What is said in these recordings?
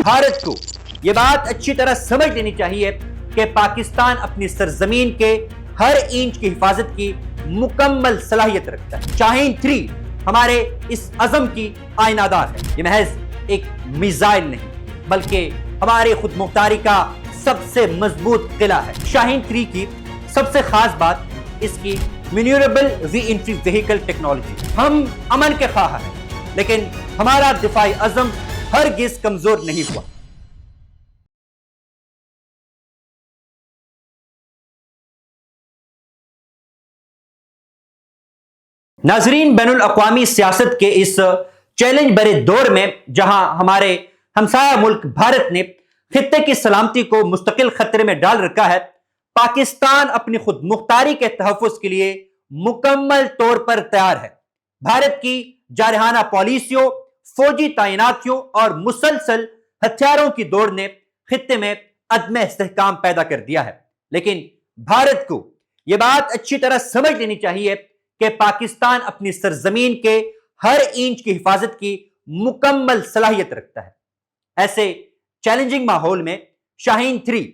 بھارت کو یہ بات اچھی طرح سمجھ لینی چاہیے کہ پاکستان اپنی سرزمین کے ہر انچ کی حفاظت کی مکمل صلاحیت رکھتا ہے۔ شاہین 3 ہمارے اس عزم کی آئینہ دار ہے۔ یہ محض ایک میزائل نہیں بلکہ ہماری خود مختاری کا سب سے مضبوط قلعہ ہے۔ شاہین 3 کی سب سے خاص بات اس کی مینیوریبل ری انٹری وہیکل ٹیکنالوجی۔ ہم امن کے خواہاں ہیں لیکن ہمارا دفاعی عزم ہرگز کمزور نہیں ہوا۔ ناظرین، بین الاقوامی سیاست کے اس چیلنج برے دور میں جہاں ہمارے ہمسایہ ملک بھارت نے خطے کی سلامتی کو مستقل خطرے میں ڈال رکھا ہے، پاکستان اپنی خود مختاری کے تحفظ کے لیے مکمل طور پر تیار ہے۔ بھارت کی جارحانہ پالیسیوں، فوجی تعیناتیوں اور مسلسل ہتھیاروں کی دوڑ نے خطے میں عدم استحکام پیدا کر دیا ہے، لیکن بھارت کو یہ بات اچھی طرح سمجھ لینی چاہیے کہ پاکستان اپنی سرزمین کے ہر انچ کی حفاظت کی مکمل صلاحیت رکھتا ہے۔ ایسے چیلنجنگ ماحول میں شاہین 3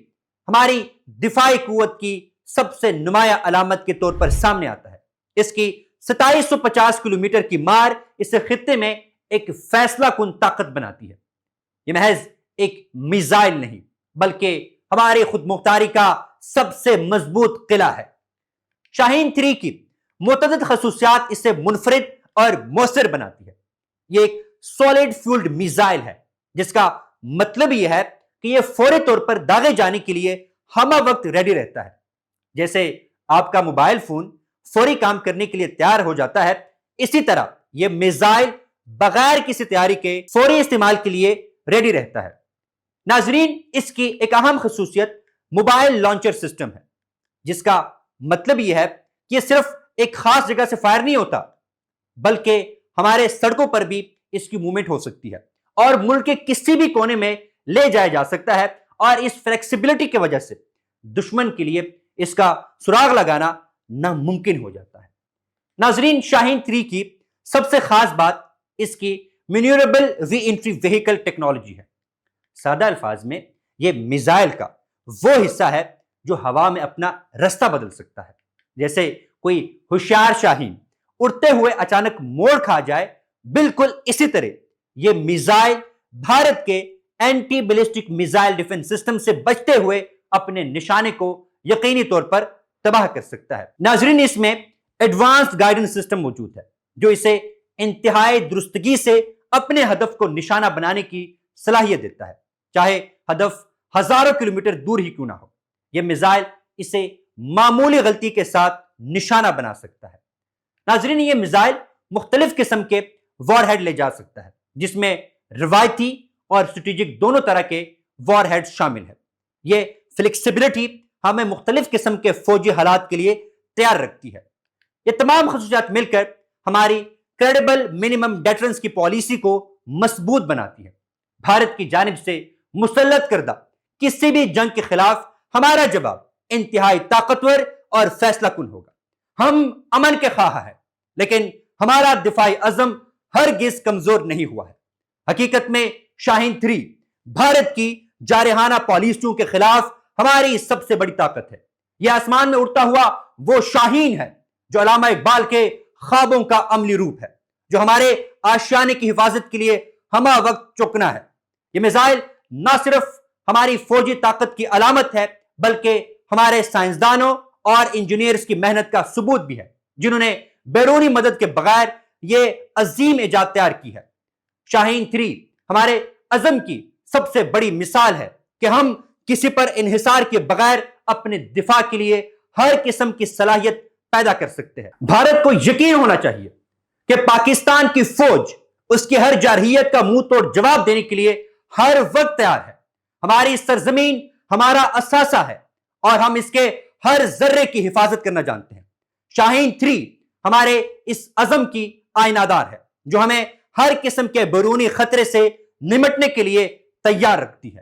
ہماری دفاعی قوت کی سب سے نمایاں علامت کے طور پر سامنے آتا ہے۔ اس کی 2750 کلومیٹر کی مار اسے خطے میں ایک فیصلہ کن طاقت بناتی ہے۔ یہ محض ایک میزائل نہیں بلکہ ہماری خود مختاری کا سب سے مضبوط قلعہ ہے۔ شاہین 3 کی متعدد خصوصیات اسے منفرد اور مؤثر بناتی ہے۔ یہ ایک سالڈ فیولڈ میزائل ہے جس کا مطلب یہ ہے کہ یہ فوری طور پر داغے جانے کے لیے ہمہ وقت ریڈی رہتا ہے۔ جیسے آپ کا موبائل فون فوری کام کرنے کے لیے تیار ہو جاتا ہے، اسی طرح یہ میزائل بغیر کسی تیاری کے فوری استعمال کے لیے ریڈی رہتا ہے۔ ناظرین، اس کی ایک اہم خصوصیت موبائل لانچر سسٹم ہے، جس کا مطلب یہ ہے کہ یہ صرف ایک خاص جگہ سے فائر نہیں ہوتا بلکہ ہمارے سڑکوں پر بھی اس کی موومنٹ ہو سکتی ہے اور ملک کے کسی بھی کونے میں لے جایا جا سکتا ہے، اور اس فلیکسیبلٹی کی وجہ سے دشمن کے لیے اس کا سراغ لگانا ناممکن ہو جاتا ہے۔ ناظرین، شاہین 3 کی سب سے خاص بات اس کی مینیوریبل ری انٹری وہیکل ٹیکنالوجی ہے۔ سادہ الفاظ میں یہ میزائل کا وہ حصہ ہے جو ہوا میں اپنا رستہ بدل سکتا ہے۔ جیسے کوئی ہوشیار شاہین اڑتے ہوئے اچانک موڑ کھا جائے، بالکل اسی طرح یہ میزائل بھارت کے anti ballistic missile defence system سے بچتے ہوئے اپنے نشانے کو یقینی طور پر تباہ کر سکتا ہے۔ ناظرین، اس میں ایڈوانسڈ گائیڈنس سسٹم موجود ہے جو اسے انتہائی درستگی سے اپنے ہدف کو نشانہ بنانے کی صلاحیت دیتا ہے، چاہے ہدف ہزاروں کلومیٹر دور ہی کیوں نہ ہو۔ یہ میزائل اسے معمولی غلطی کے ساتھ نشانہ بنا سکتا ہے۔ ناظرین، یہ میزائل مختلف قسم کے وار ہیڈ لے جا سکتا ہے، جس میں روایتی اور اسٹریٹجک دونوں طرح کے وار ہیڈ شامل ہیں۔ یہ فلیکسیبلٹی ہمیں مختلف قسم کے فوجی حالات کے لیے تیار رکھتی ہے۔ یہ تمام خصوصیات مل کر ہماری کریڈیبل منیمم ڈیٹرنس کی پالیسی کو مضبوط بناتی ہے۔ بھارت کی جانب سے مسلط کردہ کسی بھی جنگ کے خلاف ہمارا جواب انتہائی طاقتور اور فیصلہ کن ہوگا۔ ہم امن کے خواہاں ہیں لیکن ہمارا دفاعی عزم ہرگز کمزور نہیں ہوا ہے۔ حقیقت میں شاہین 3 بھارت کی جارحانہ پالیسیوں کے خلاف ہماری سب سے بڑی طاقت ہے۔ یہ آسمان میں اڑتا ہوا وہ شاہین ہے جو علامہ اقبال کے خوابوں کا عملی روپ ہے، جو ہمارے آشیانے کی حفاظت کے لیے ہمہ وقت چوکنا ہے۔ یہ میزائل نہ صرف ہماری فوجی طاقت کی علامت ہے بلکہ ہمارے سائنسدانوں اور انجینئرز کی محنت کا ثبوت بھی ہے، جنہوں نے بیرونی مدد کے بغیر یہ عظیم ایجاد تیار کی ہے۔ شاہین 3 ہمارے عزم کی سب سے بڑی مثال ہے کہ ہم کسی پر انحصار کے بغیر اپنے دفاع کے لیے ہر قسم کی صلاحیت پیدا کر سکتے ہیں۔ بھارت کو یقین ہونا چاہیے کہ پاکستان کی فوج اس کی ہر جارحیت کا منہ توڑ جواب دینے کے لیے ہر وقت تیار ہے۔ ہماری سرزمین ہمارا اثاثہ ہے اور ہم اس کے ہر ذرے کی حفاظت کرنا جانتے ہیں۔ شاہین 3 ہمارے اس عزم کی آئینہ دار ہے جو ہمیں ہر قسم کے بیرونی خطرے سے نمٹنے کے لیے تیار رکھتی ہے۔